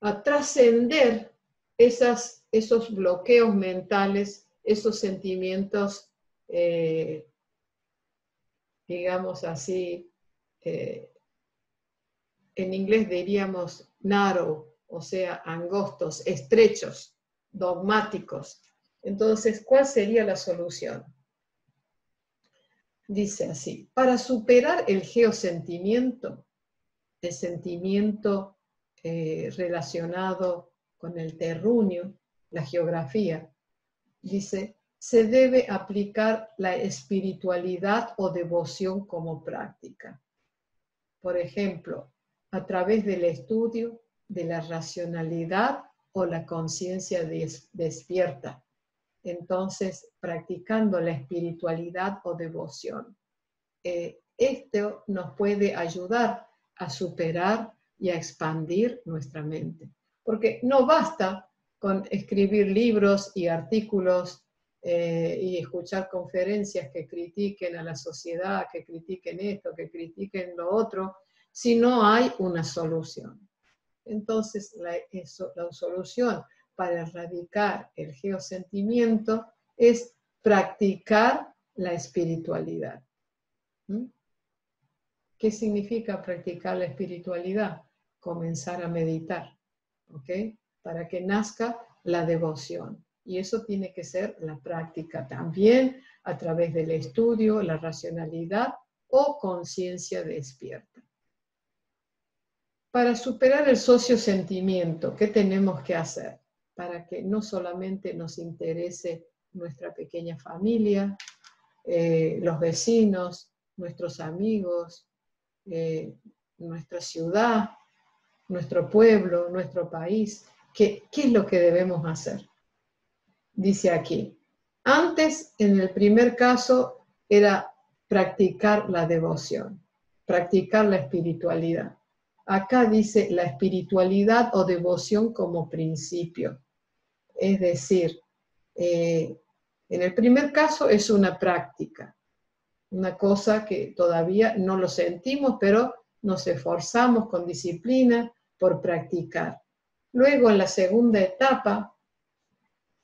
a trascender esos bloqueos mentales, esos sentimientos, digamos así, en inglés diríamos narrow, o sea, angostos, estrechos, dogmáticos? Entonces, ¿cuál sería la solución? Dice así: para superar el geosentimiento, el sentimiento relacionado con el terruño, la geografía, dice, se debe aplicar la espiritualidad o devoción como práctica. Por ejemplo, a través del estudio de la racionalidad o la conciencia despierta. Entonces, practicando la espiritualidad o devoción. Esto nos puede ayudar a superar y a expandir nuestra mente. Porque no basta con escribir libros y artículos y escuchar conferencias que critiquen a la sociedad, que critiquen esto, que critiquen lo otro, si no hay una solución. Entonces, la solución para erradicar el geosentimiento es practicar la espiritualidad. ¿Qué significa practicar la espiritualidad? Comenzar a meditar, ¿ok? Para que nazca la devoción. Y eso tiene que ser la práctica también a través del estudio, la racionalidad o conciencia despierta. Para superar el sociosentimiento, ¿qué tenemos que hacer? Para que no solamente nos interese nuestra pequeña familia, los vecinos, nuestros amigos, nuestra ciudad, nuestro pueblo, nuestro país. ¿Qué es lo que debemos hacer? Dice aquí, antes, en el primer caso, era practicar la devoción, practicar la espiritualidad. Acá dice la espiritualidad o devoción como principio. Es decir, en el primer caso es una práctica, una cosa que todavía no lo sentimos, pero nos esforzamos con disciplina por practicar. Luego, en la segunda etapa,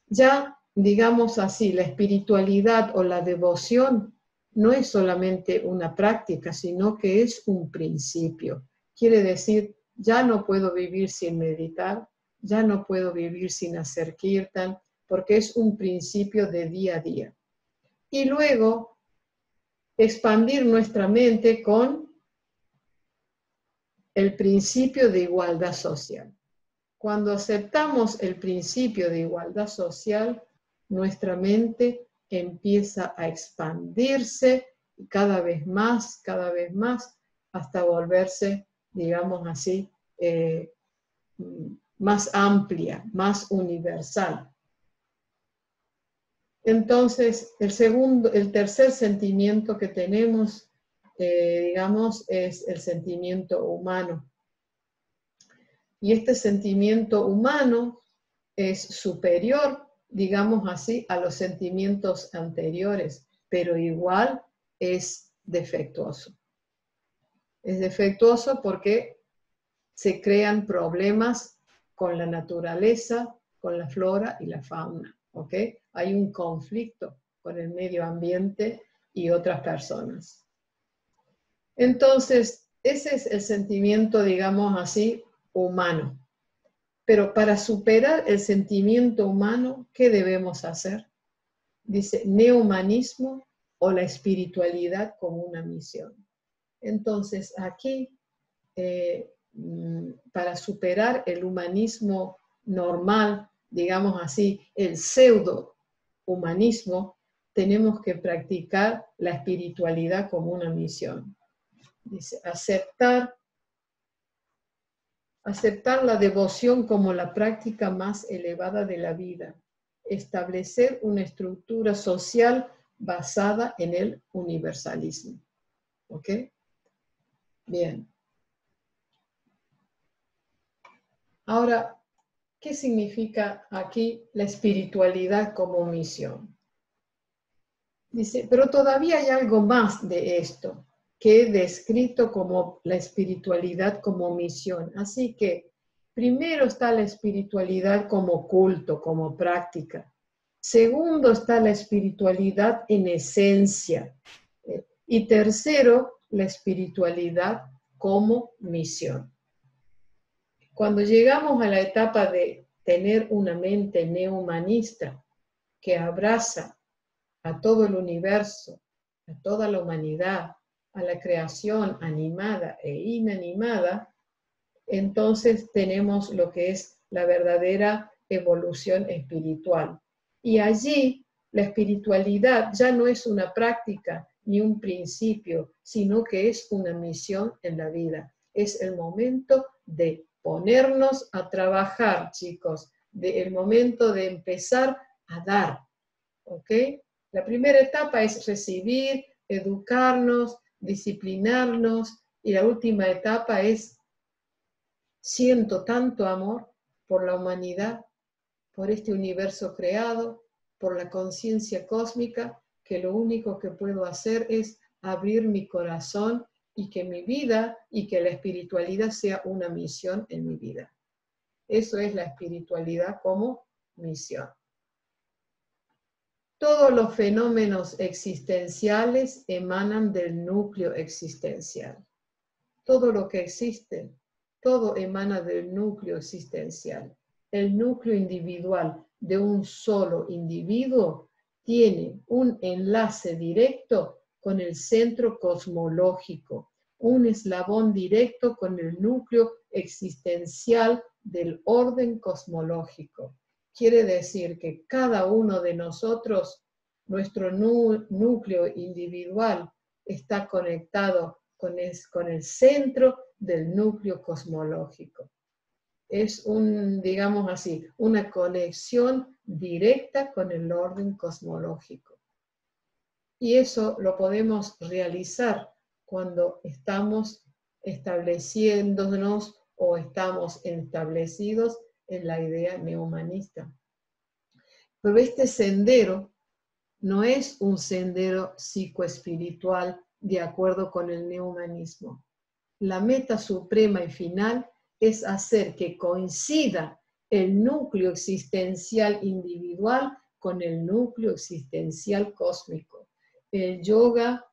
ya, digamos así, la espiritualidad o la devoción no es solamente una práctica, sino que es un principio. Quiere decir, ya no puedo vivir sin meditar, ya no puedo vivir sin hacer kirtan, porque es un principio de día a día. Y luego, expandir nuestra mente con el principio de igualdad social. Cuando aceptamos el principio de igualdad social, nuestra mente empieza a expandirse cada vez más, hasta volverse, digamos así, más amplia, más universal. Entonces, el tercer sentimiento que tenemos, digamos, es el sentimiento humano. Y este sentimiento humano es superior, digamos así, a los sentimientos anteriores, pero igual es defectuoso. Es defectuoso porque se crean problemas con la naturaleza, con la flora y la fauna, ¿ok? Hay un conflicto con el medio ambiente y otras personas. Entonces, ese es el sentimiento, digamos así, humano. Pero para superar el sentimiento humano, ¿qué debemos hacer? Dice, neohumanismo o la espiritualidad como una misión. Entonces, aquí, para superar el humanismo normal, digamos así, el pseudo-humanismo, tenemos que practicar la espiritualidad como una misión. Dice, aceptar la devoción como la práctica más elevada de la vida, establecer una estructura social basada en el universalismo. ¿Ok? Bien. Ahora, ¿qué significa aquí la espiritualidad como misión? Dice, pero todavía hay algo más de esto que he descrito como la espiritualidad como misión. Así que primero está la espiritualidad como culto, como práctica. Segundo está la espiritualidad en esencia. Y tercero, la espiritualidad como misión. Cuando llegamos a la etapa de tener una mente neohumanista que abraza a todo el universo, a toda la humanidad, a la creación animada e inanimada, entonces tenemos lo que es la verdadera evolución espiritual. Y allí la espiritualidad ya no es una práctica ni un principio, sino que es una misión en la vida. Es el momento de ponernos a trabajar, chicos, el momento de empezar a dar, ¿ok? La primera etapa es recibir, educarnos, disciplinarnos, y la última etapa es siento tanto amor por la humanidad, por este universo creado, por la conciencia cósmica, que lo único que puedo hacer es abrir mi corazón y que mi vida y que la espiritualidad sea una misión en mi vida. Eso es la espiritualidad como misión. Todos los fenómenos existenciales emanan del núcleo existencial. Todo lo que existe, todo emana del núcleo existencial. El núcleo individual de un solo individuo tiene un enlace directo con el centro cosmológico, un eslabón directo con el núcleo existencial del orden cosmológico. Quiere decir que cada uno de nosotros, nuestro núcleo individual, está conectado con el centro del núcleo cosmológico. Es digamos así, una conexión directa con el orden cosmológico. Y eso lo podemos realizar cuando estamos estableciéndonos o estamos establecidos en la idea neohumanista. Pero este sendero no es un sendero psicoespiritual de acuerdo con el neohumanismo. La meta suprema y final es hacer que coincida el núcleo existencial individual con el núcleo existencial cósmico. El yoga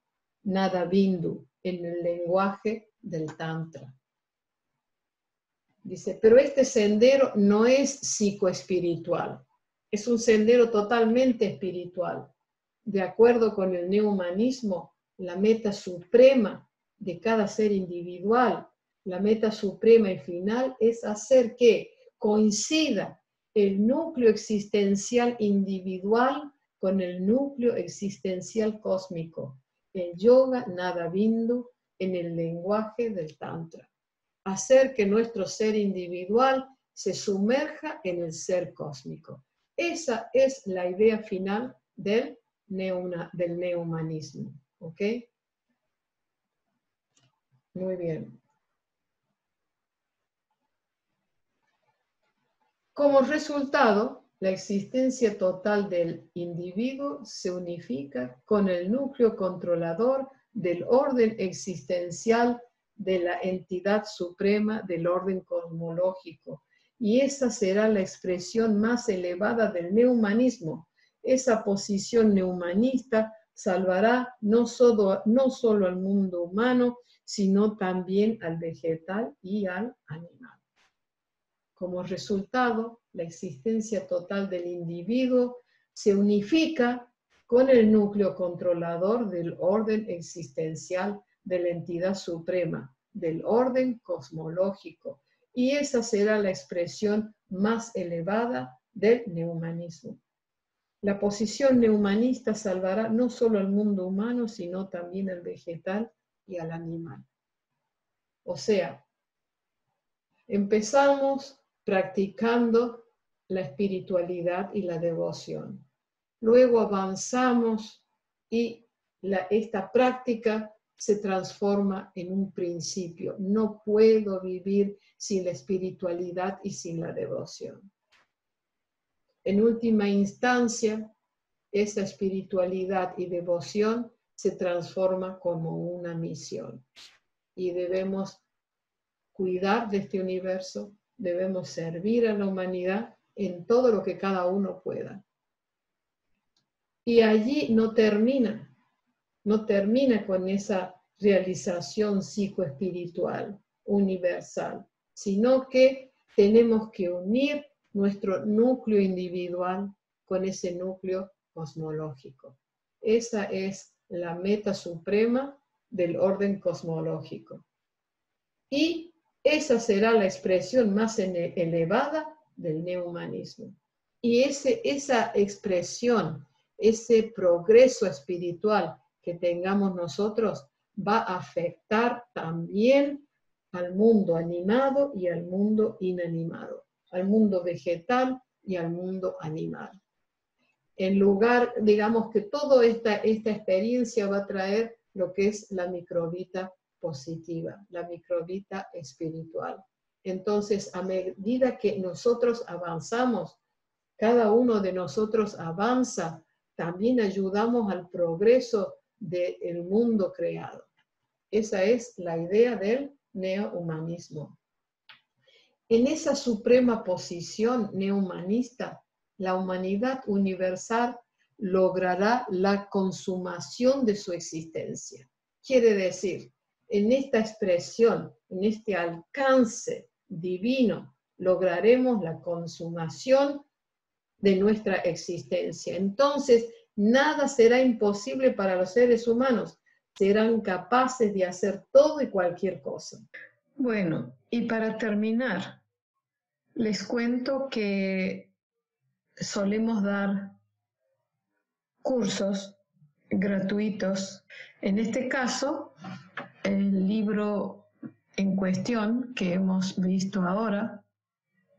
nada bindu en el lenguaje del Tantra. Dice, pero este sendero no es psicoespiritual, es un sendero totalmente espiritual. De acuerdo con el neohumanismo, la meta suprema de cada ser individual, la meta suprema y final es hacer que coincida el núcleo existencial individual con el núcleo existencial cósmico. El yoga nada bindu en el lenguaje del Tantra. Hacer que nuestro ser individual se sumerja en el ser cósmico. Esa es la idea final del neohumanismo. ¿Ok? Muy bien. Como resultado, la existencia total del individuo se unifica con el núcleo controlador del orden existencial de la entidad suprema del orden cosmológico. Y esa será la expresión más elevada del neohumanismo. Esa posición neohumanista salvará no solo al mundo humano, sino también al vegetal y al animal. Como resultado, la existencia total del individuo se unifica con el núcleo controlador del orden existencial de la entidad suprema, del orden cosmológico. Y esa será la expresión más elevada del neumanismo. La posición neumanista salvará no solo al mundo humano, sino también al vegetal y al animal. O sea, empezamos practicando la espiritualidad y la devoción. Luego avanzamos y esta práctica se transforma en un principio. No puedo vivir sin la espiritualidad y sin la devoción. En última instancia, esa espiritualidad y devoción se transforma como una misión. Y debemos cuidar de este universo, debemos servir a la humanidad en todo lo que cada uno pueda. Y allí no termina con esa realización psicoespiritual universal, sino que tenemos que unir nuestro núcleo individual con ese núcleo cosmológico. Esa es la meta suprema del orden cosmológico. Y esa será la expresión más elevada del neohumanismo. Y esa expresión, ese progreso espiritual que tengamos nosotros va a afectar también al mundo animado y al mundo inanimado, al mundo vegetal y al mundo animal. En lugar, digamos que toda esta experiencia va a traer lo que es la microvita positiva, la microvita espiritual. Entonces, a medida que nosotros avanzamos, cada uno de nosotros avanza, también ayudamos al progreso del mundo creado. Esa es la idea del neohumanismo. En esa suprema posición neohumanista, la humanidad universal logrará la consumación de su existencia. Quiere decir, en esta expresión, en este alcance divino, lograremos la consumación de nuestra existencia. Entonces, nada será imposible para los seres humanos. Serán capaces de hacer todo y cualquier cosa. Bueno, y para terminar, les cuento que solemos dar cursos gratuitos. En este caso, el libro en cuestión que hemos visto ahora,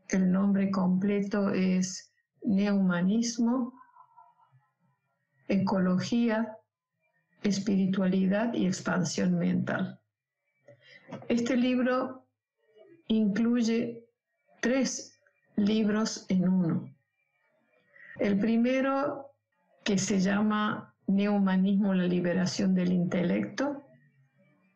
el nombre completo es Neohumanismo, Ecología, Espiritualidad y Expansión Mental. Este libro incluye 3 libros en uno. El primero, que se llama Neohumanismo, la liberación del intelecto,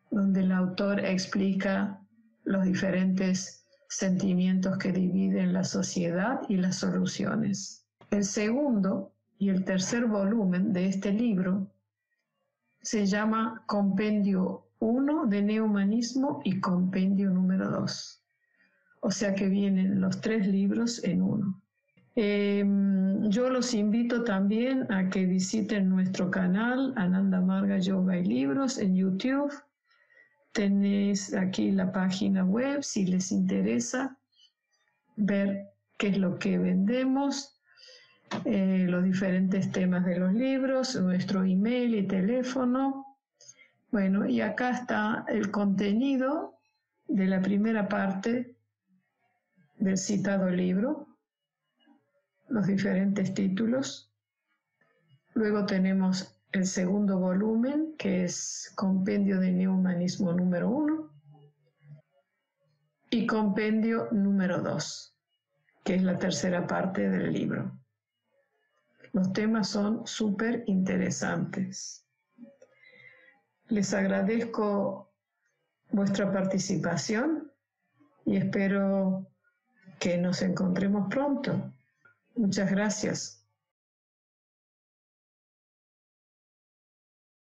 donde el autor explica los diferentes sentimientos que dividen la sociedad y las soluciones. El segundo y el tercer volumen de este libro se llama Compendio 1 de Neohumanismo y Compendio número 2. O sea que vienen los 3 libros en uno. Yo los invito también a que visiten nuestro canal Ananda Marga Yoga y Libros en YouTube. Tenéis aquí la página web si les interesa ver qué es lo que vendemos, los diferentes temas de los libros, nuestro email y teléfono. Bueno, y acá está el contenido de la primera parte del citado libro, los diferentes títulos. Luego tenemos el segundo volumen, que es Compendio de Neohumanismo número 1, y Compendio número 2, que es la tercera parte del libro. Los temas son súper interesantes. Les agradezco vuestra participación y espero que nos encontremos pronto. Muchas gracias.